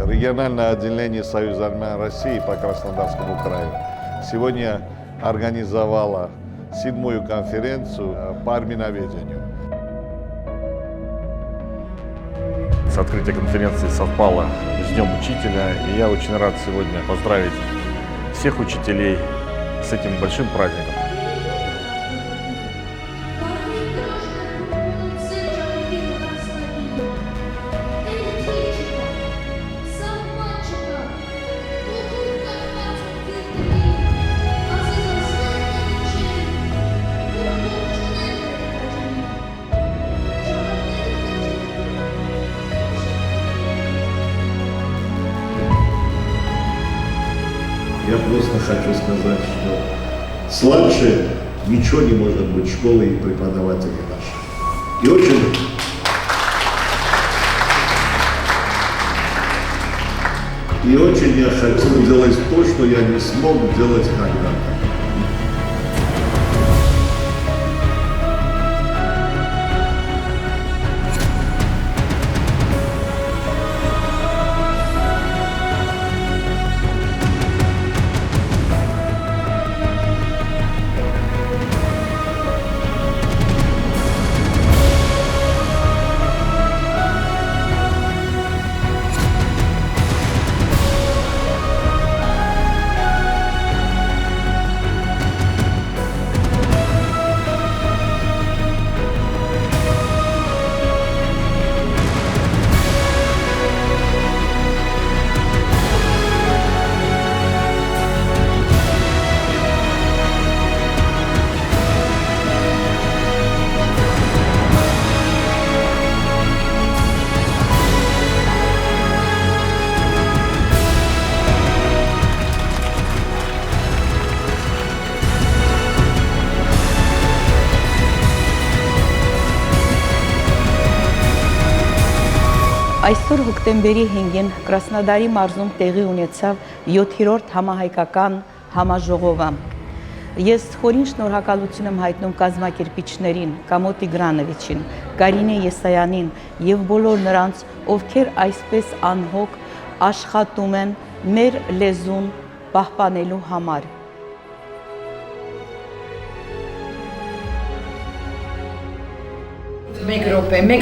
Региональное отделение Союза армян России по Краснодарскому краю сегодня организовало 7-ю конференцию по армяноведению. Открытие конференции совпало с Днем Учителя, и я очень рад сегодня поздравить всех учителей с этим большим праздником. Я просто хочу сказать, что слабше ничего не может быть школы и преподаватели наши. И очень я хочу сделать то, что я не смог делать когда-то. Այսօր հոկտեմբերի 5-ին Կրասնոդարի մարզում տեղի ունեցավ 7-րդ համահայկական համաժողովը։ Ես խորին շնորհակալություն եմ հայտնում կազմակերպիչներին, Կամո Տիգրանովիչին, Կարինե Եսայանին եւ բոլոր նրանց, ովքեր այսպես անհոգ աշխատում են մեր լեզուն պահպանելու համար։ Մեկ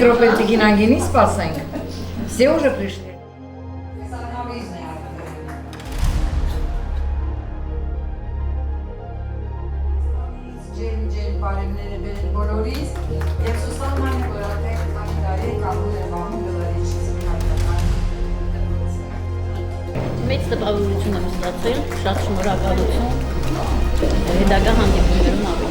րոպե տիկինագինի սպասենք։ Все уже пришли. Ջեն բարևները բերել բոլորիս եւ Սուսաննան որատեք քանի կամուր է բանում գլարիչից Մեծ տպավորություն եմ ստացել, շատ շնորհակալություն, հետագա հանդիպումներում